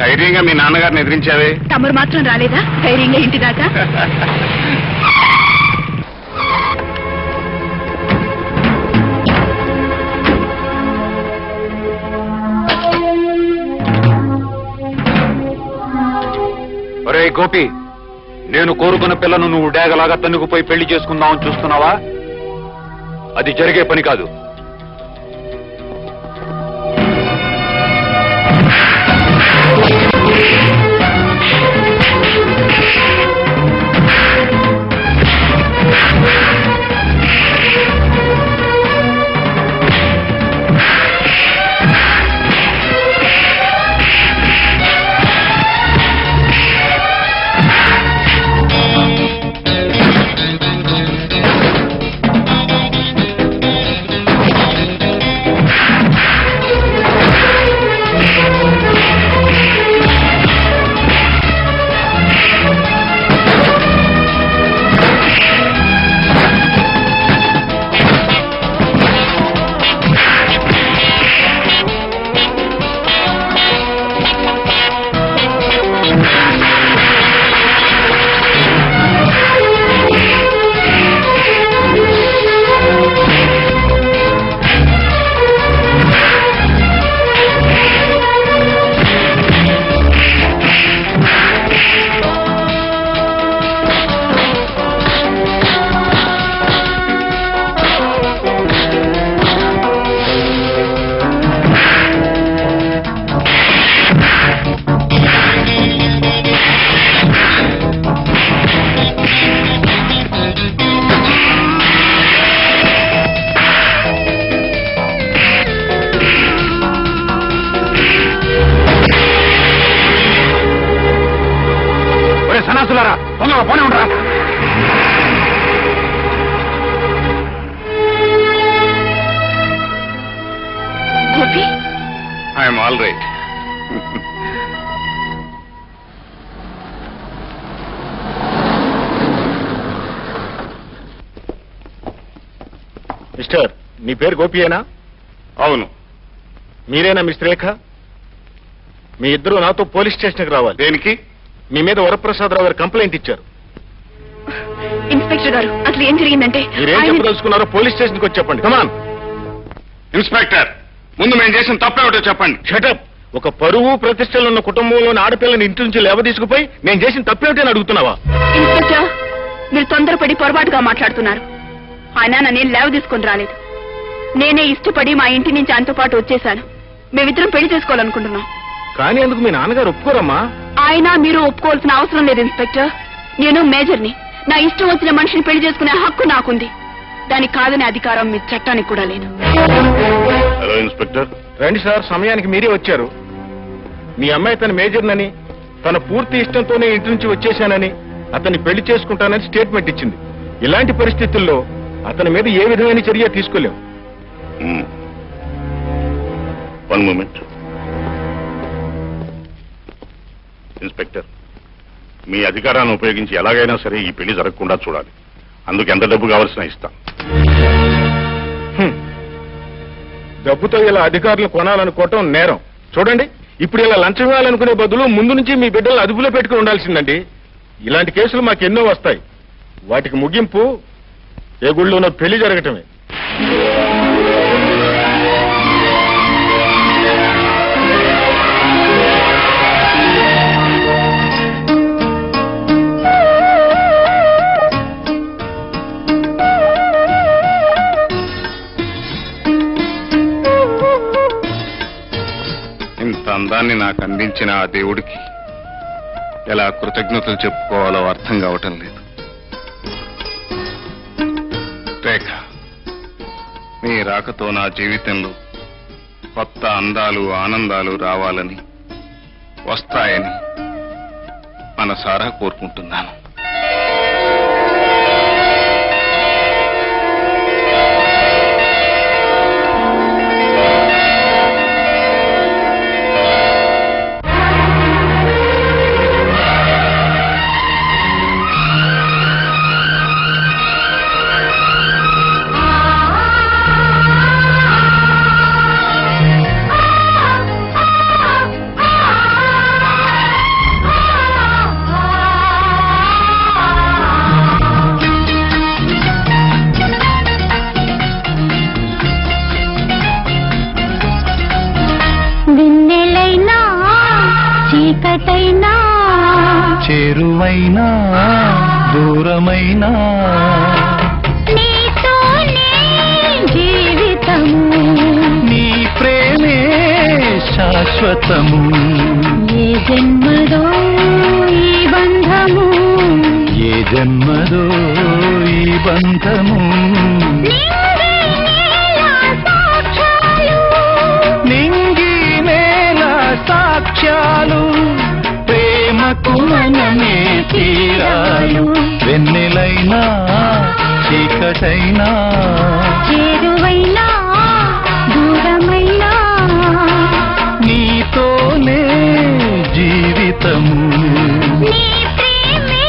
ధైర్యంగా మీ నాన్నగారిని ఎదిరించావే. తమరు మాత్రం రాలేదా ధైర్యంగా ఇంటి దాకా? ఒరే గోపి, నేను కోరుకున్న పిల్లను నువ్వు డేగలాగా తన్నుకుపోయి పెళ్లి చేసుకుందామని చూస్తున్నావా? అది జరిగే పని కాదు. సన్నాసులారా, తొందరగా పోనే ఉండరా. I'm all right. మిస్టర్, మీ పేరు గోపియేనా? అవును. మీరేనా మిస్ రేఖ? మీ ఇద్దరు నాతో పోలీస్ స్టేషన్కి రావాలి. దేనికి? మీ మీద వరప్రసాదరావు గారు కంప్లైంట్ ఇచ్చారు. ఇన్స్పెక్టర్ గారు, అసలు ఏం జరిగిందంటే మీరేం చెప్పదలుచుకున్నారో పోలీస్ స్టేషన్కి వచ్చి చెప్పండి. కమాన్. ఇన్స్పెక్టర్, ముందు మేము చేసిన తప్పేమిటో చెప్పండి. షటప్. ఒక పరువు ప్రతిష్టలు ఉన్న కుటుంబంలోని ఆడపిల్లని ఇంటి నుంచి లేవ తీసుకుపోయి నేను చేసిన తప్పేమిటి అని అడుగుతున్నావా? ఇన్స్పెక్టర్, మీరు తొందరపడి పొరపాటుగా మాట్లాడుతున్నారు. ఆయన నన్ను లేవ తీసుకొని రాలేదు. నేనే ఇష్టపడి మా ఇంటి నుంచి ఆయనతో పాటు వచ్చేశాను. మేమిద్దరం పెళ్లి చేసుకోవాలనుకుంటున్నాం. కానీ అందుకు మీ నాన్నగారు ఒప్పుకోరమ్మా. ఆయన మీరు ఒప్పుకోవాల్సిన అవసరం లేదు ఇన్స్పెక్టర్. నేను మేజర్ని. నా ఇష్టం వచ్చిన మనిషిని పెళ్లి చేసుకునే హక్కు నాకుంది. దానికి కాదనే అధికారం మీ చట్టానికి కూడా లేదు. Hello inspector. రండి సార్, సమయానికి మీరే వచ్చారు. మీ అమ్మాయి తన మేజర్నని, తన పూర్తి ఇష్టంతోనే ఇంటి నుంచి వచ్చేశానని, అతన్ని పెళ్లి చేసుకుంటానని స్టేట్మెంట్ ఇచ్చింది. ఇలాంటి పరిస్థితుల్లో అతని మీద ఏ విధమైన చర్య తీసుకోలేం. One moment. ఇన్స్పెక్టర్, మీ అధికారాన్ని ఉపయోగించి ఎలాగైనా సరే ఈ పెళ్లి జరగకుండా చూడాలి. అందుకు ఎంత డబ్బు కావాల్సిన ఇస్తాం. డబ్బుతో ఇలా అధికారులు కొనాలనుకోవటం నేరం. చూడండి, ఇప్పుడు ఇలా లంచం ఇవ్వాలనుకునే బదులు ముందు నుంచి మీ బిడ్డలు అదుపులో పెట్టుకుని ఉండాల్సిందండి. ఇలాంటి కేసులు మాకెన్నో వస్తాయి. వాటికి ముగింపు ఏ గుళ్ళోనో పెళ్లి జరగటమే. ఇంత అందాన్ని నాకు అందించిన ఆ దేవుడికి ఎలా కృతజ్ఞతలు చెప్పుకోవాలో అర్థం కావటం లేదు. రేఖ, నీ రాకతో నా జీవితంలో కొత్త అందాలు ఆనందాలు రావాలని, వస్తాయని మనసారా కోరుకుంటున్నాను. చీకటైనా చేరువైనా దూరమైనా నీతోనే జీవితము నీ ప్రేమే శాశ్వతము ఏ జన్మదో ఈ బంధము ఏ జన్మదో ఈ బంధము నింగి నేల సాక్ష్యాలు ప్రేమకు మనమే తీరాలు వెన్నెలైనా చీకటైనా చేరువైనా దూరమైనా నీతోనే జీవితము నీ ప్రేమే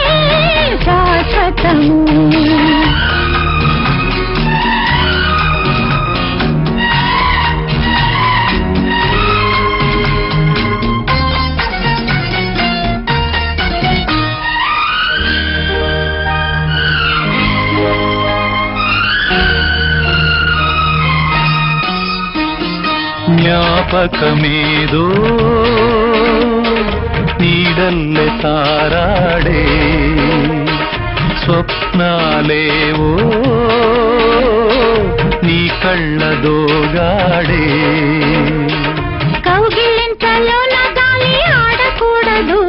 శాశ్వతము జ్ఞాపకమేదో నీడల్లె తారాడే స్వప్నాలేవో నీ కళ్ళదోగాడే కౌగిలింతలో నా గాలి ఆడకూడదు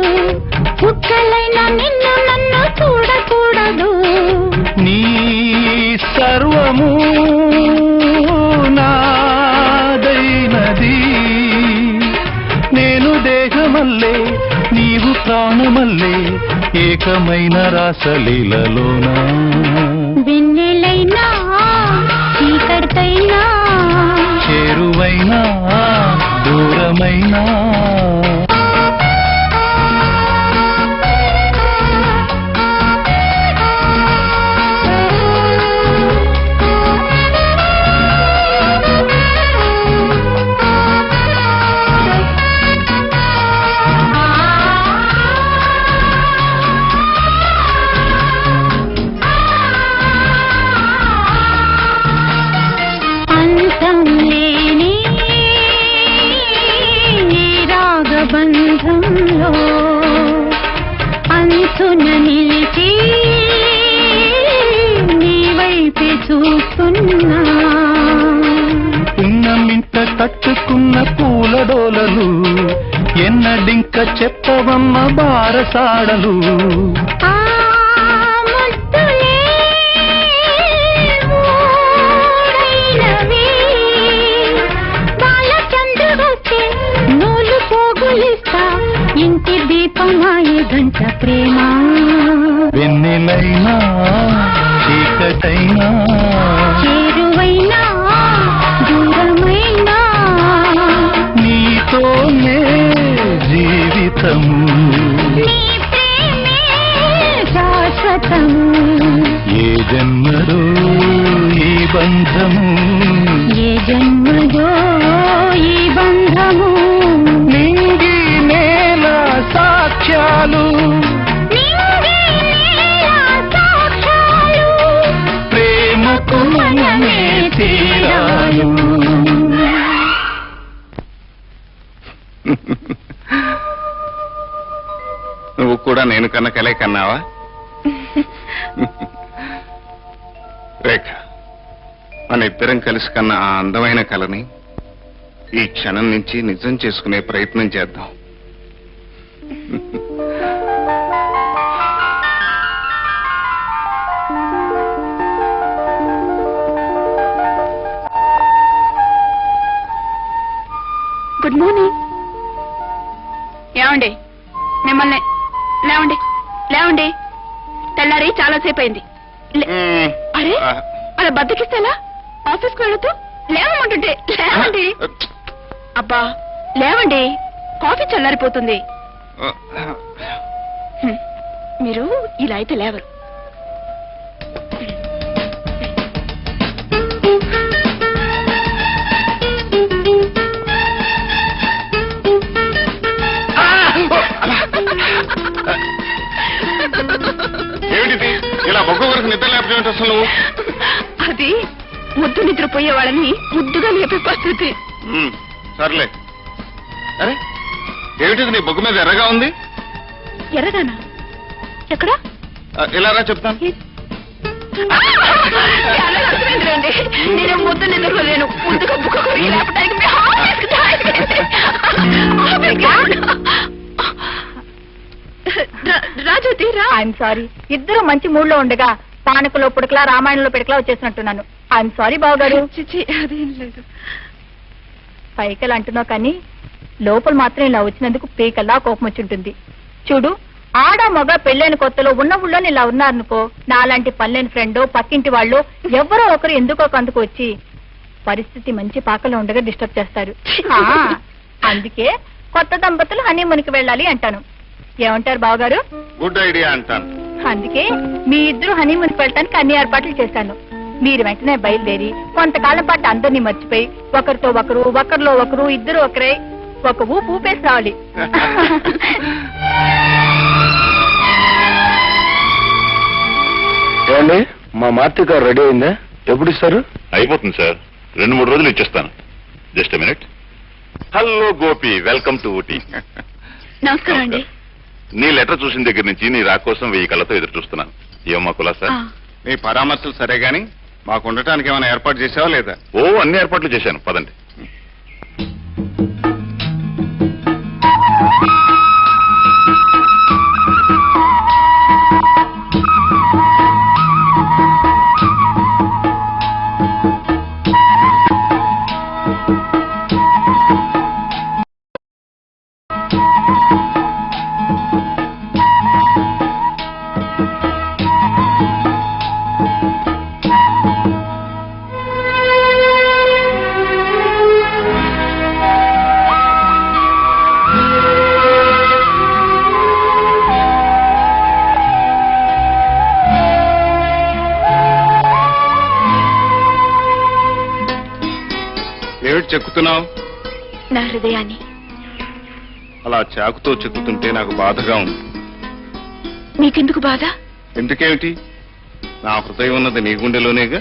కుక్కలైన నిన్ను నన్ను చూడకూడదు నీ సర్వము నాదైనది నేను దేహమల్లే నీవు ప్రాణమల్లే ఏకమైన రాసలీలలోనా వెన్నెలైనా చీకటైనా చేరువైనా దూరమైనా అంతం లేని ఈ రాగబంధంలో అంచున నిలిచి నీ వైపే చూస్తున్నా పున్నమింట కట్టుకున్న పూలడోలలు ఎన్నడింక చెప్పవమ్మ బారసాడలు ఆ ముద్దులే మూడైనవి బాలచంద్రుడొస్తే నూలు పోగులిస్తా ఇంటి దీపమాయే గంట ప్రేమ వెన్నెలైనా చీకటైనా చేరువైనా దూరమైనా నీతోనే జీవితము నీ ప్రేమే శాశ్వతము ఏ జన్మలో ఈ బంధము ఏ జన్మదో ఈ బంధము నింగి నేల సాక్ష్యాలు నింగి నేల సాక్ష్యాలు ప్రేమకు మనమే తీరాలు నువ్వు కూడా నేను కన్న కలే కన్నావా రేఖ మన ఇద్దరం కలిసి కన్న ఆ అందమైన కలని ఈ క్షణం నుంచి నిజం చేసుకునే ప్రయత్నం చేద్దాం గుడ్ మార్నింగ్. ఏమండి మిమ్మల్ని లేవండి లేవండి తెల్లారి చాలాసేపు అయింది అరే అలా బద్దకిస్తేలా ఆఫీస్కి వెళుతూ లేవమంటుంటే లేవండి అబ్బా లేవండి కాఫీ చల్లారిపోతుంది మీరు ఇలా అయితే లేవరు ఏమిటిది ఇలా బొగ్గ వరకు నిద్ర లేకపోతే అసలు నువ్వు అది ముద్దు నిద్రపోయే వాళ్ళని ముద్దుగా లేపే పద్ధతి. సర్లే అరే ఏమిటిది నీ బొగ్గు మీద ఎర్రగా ఉంది? ఎర్రగానా? ఎక్కడ? ఇలా రా చెప్తాను. నేను ముద్దు నిద్రలేను. ముందుగా బుక్క రాజోతి రా. ఐఎమ్ సారీ, ఇద్దరు మంచి మూడ్ లో ఉండగా పానకలో పుడకలా రామాయణంలో పిడకలా వచ్చేసినట్టున్నాను. ఐఎమ్ సారీ బావగారు. చిచి అదేం లేదు. పైకలు అంటున్నావు కానీ లోపల మాత్రం ఇలా వచ్చినందుకు పీకల్లా కోపం వచ్చి ఉంటుంది. చూడు, ఆడ మగ పెళ్ళైన కొత్తలో ఉన్న ఊళ్ళో ఇలా ఉన్నారనుకో, నాలాంటి పల్లెని ఫ్రెండ్ పక్కింటి వాళ్ళు ఎవరో ఒకరు ఎందుకో కందుకు వచ్చి పరిస్థితి మంచి పాకలో ఉండగా డిస్టర్బ్ చేస్తారు. అందుకే కొత్త దంపతులు హనీమూన్కి వెళ్ళాలి అంటాను. ఏమంటారు బావగారు? గుడ్ ఐడియా అంటాను. అందుకే మీ ఇద్దరు హనీమూన్కి వెళ్ళటానికి అన్ని ఏర్పాట్లు చేశాను. మీరు వెంటనే బయలుదేరి కొంతకాలం పాటు అందరినీ మర్చిపోయి ఒకరితో ఒకరు, ఒకరిలో ఒకరు, ఇద్దరు ఒకరే ఒక ఊపు ఊపేసి రావాలి. ఏమండి, మా మార్తి గారు రెడీ అయిందా? ఎప్పుడు ఇస్తారు? అయిపోతుంది సార్, 2-3 రోజులు ఇచ్చేస్తాను. Just minute. Hello Gopi, welcome to Ooty. నమస్కారం అండి. నీ లెటర్ చూసిన దగ్గర నుంచి నీ రా కోసం 1000 కళ్ళతో ఎదురు చూస్తున్నాను. ఏమమ్మా కులాసా? మీ పరామర్శలు సరే గాని మాకు ఉండటానికి ఏమైనా ఏర్పాటు చేసావా లేదా? ఓ, అన్ని ఏర్పాట్లు చేశాను, పదండి. ఏమిటి చెక్కుతున్నావు? నా హృదయాన్ని. అలా చాకుతో చెక్కుతుంటే నాకు బాధగా ఉంది. మీకెందుకు బాధ? ఎందుకేమిటి? నా హృదయం ఉన్నది నీ గుండెలోనేగా.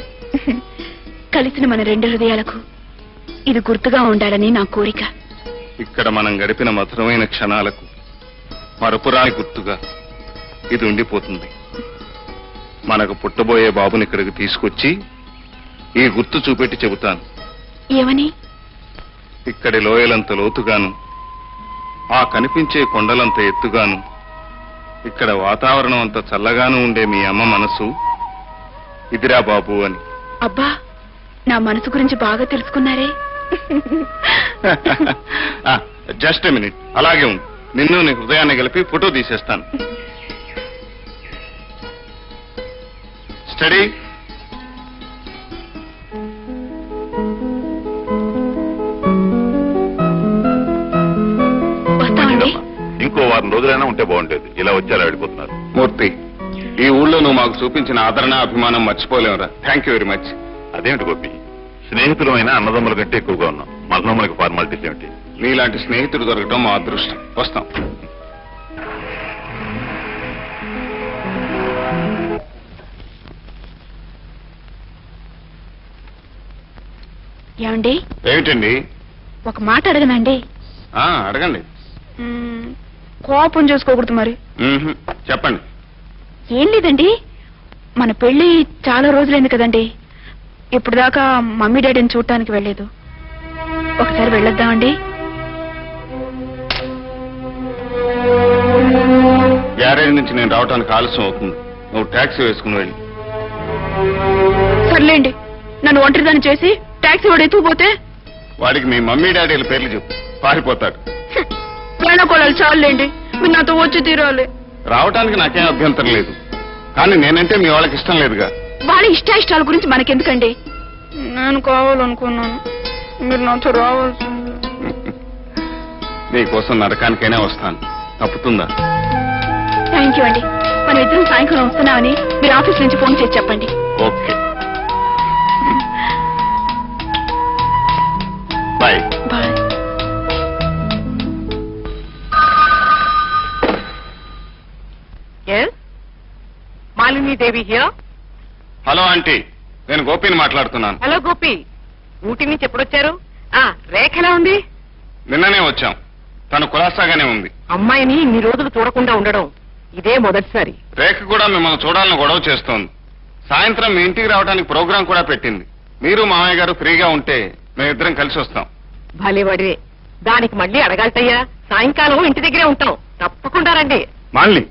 కలిసిన మన 2 హృదయాలకు ఇది గుర్తుగా ఉండాలని నా కోరిక. ఇక్కడ మనం గడిపిన మధురమైన క్షణాలకు మరపురాని గుర్తుగా ఇది ఉండిపోతుంది. మనకు పుట్టబోయే బాబుని ఇక్కడికి తీసుకొచ్చి ఈ గుర్తు చూపెట్టి చెబుతాను. ఏమని? ఇక్కడి లోయలంత లోతుగాను, ఆ కనిపించే కొండలంత ఎత్తుగాను, ఇక్కడ వాతావరణం అంత చల్లగాను ఉండే మీ అమ్మ మనసు ఇదిరా బాబు అని. అబ్బా, నా మనసు గురించి బాగా తెలుసుకున్నారే. జస్ట్ మినిట్, అలాగే ఉంది. నిన్ను నీ హృదయాన్ని కలిపి ఫోటో తీసేస్తాను. స్టడీ. ఇంకో 1 వారం రోజులైనా ఉంటే బాగుండేది. ఇలా వచ్చారా వెళ్ళిపోతున్నారు. మూర్తి, ఈ ఊళ్ళో నువ్వు మాకు చూపించిన ఆదరణ, అభిమానం మర్చిపోలేవురా. Thank you very much. అదేమిటి గోపి, స్నేహితులమైన అన్నదమ్ముల కంటే ఎక్కువగా ఉన్నాం. మనలో మనకి ఫార్మాలిటీస్ ఏమిటి? నీలాంటి స్నేహితుడు దొరకటం మా అదృష్టం. వస్తాం. ఏమండి? ఏమిటండి? ఒక మాట అడగనండి. అడగండి. కోపం చేసుకోకూడదు మరి. చెప్పండి. ఏం లేదండి, మన పెళ్లి చాలా రోజులైంది కదండి. ఇప్పుడు దాకా మమ్మీ డాడీని చూడటానికి వెళ్ళలేదు. ఒకసారి వెళ్ళొద్దామండి. గ్యారేజ్ నుంచి నేను రావడానికి ఆలస్యం అవుతుంది. నువ్వు టాక్సీ వేసుకుని వెళ్ళి. సర్లేండి, నన్ను ఒంటరిదాన్ని చేసి టాక్సీ వాడు ఎత్తుకుపోతే? వాడికి మీ మమ్మీ డాడీల పేర్లు చెప్పు, పారిపోతాడు. వేణుకోళాలు చాలండి, మీరు నాతో వచ్చి తీరాలి. రావటానికి నాకేం అభ్యంతరం లేదు, కానీ నేనంటే మీ వాళ్ళకి ఇష్టం లేదుగా. వాళ్ళ ఇష్టాయిష్టాల గురించి మనకెందుకండి? నేను కావాలనుకున్నాను, మీరు నాతో రావాల్సింది. నీకోసం నరకానికైనా వస్తాను, తప్పుతుందా? థ్యాంక్ యూ అండి. మనం ఇద్దరం సాయంకాలం వస్తున్నామని మీరు ఆఫీస్ నుంచి ఫోన్ చేసి చెప్పండి. Okay, bye. Bye. Malinidevi here. Hello aunty, నేను గోపిని మాట్లాడుతున్నాను. హలో గోపి, ఊటీ నుంచి ఎప్పుడొచ్చారు? రేఖ ఎలా ఉంది? నిన్ననే వచ్చాం. తను కులాసాగానే ఉంది. అమ్మాయిని ఇన్ని రోజులు చూడకుండా ఉండడం ఇదే మొదటిసారి. రేఖ కూడా మిమ్మల్ని చూడాలని గొడవ చేస్తోంది. సాయంత్రం మీ ఇంటికి రావడానికి ప్రోగ్రాం కూడా పెట్టింది. మీరు మామయ్య గారు ఫ్రీగా ఉంటే మేమిద్దరం కలిసి వస్తాం. భలేవాడివే. దానికి మళ్ళీ అడగాలటయ్యా. సాయంకాలం ఇంటి దగ్గరే ఉంటాం. తప్పకుండా రండి. మాన్లీ,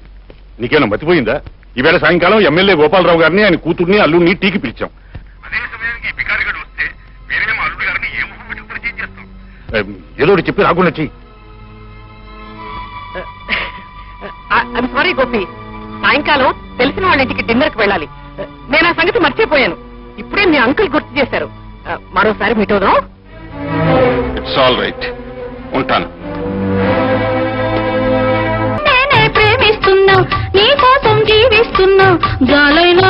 నీకేనా మతిపోయిందా? ఈవేళ సాయంకాలం ఎమ్మెల్యే గోపాలరావు గారిని ఆయన కూతుర్ని అల్లుడిని టీకి పిలిచాం. అదే సమయానికి బికారిగాడు వస్తే వేరేమో అల్లుడు గారిని ఏ ముఖం పెట్టి పరిచయం చేస్తాం? ఏదో ఒకటి చెప్పి రాకుండా చెయ్యి. ఐమ్ సారీ గోపి, సాయంకాలం తెలిసిన వాళ్ళ ఇంటికి డిన్నర్ కి వెళ్ళాలి. నేను ఆ సంగతి మర్చిపోయాను. ఇప్పుడే మీ అంకుల్ గుర్తు చేశారు. మరోసారి మీట్ అవుదాం. It's all right. ఉంటాను. నేనే ప్రేమిస్తున్నా, నీ కోసం జీవిస్తున్నా, జాలైనా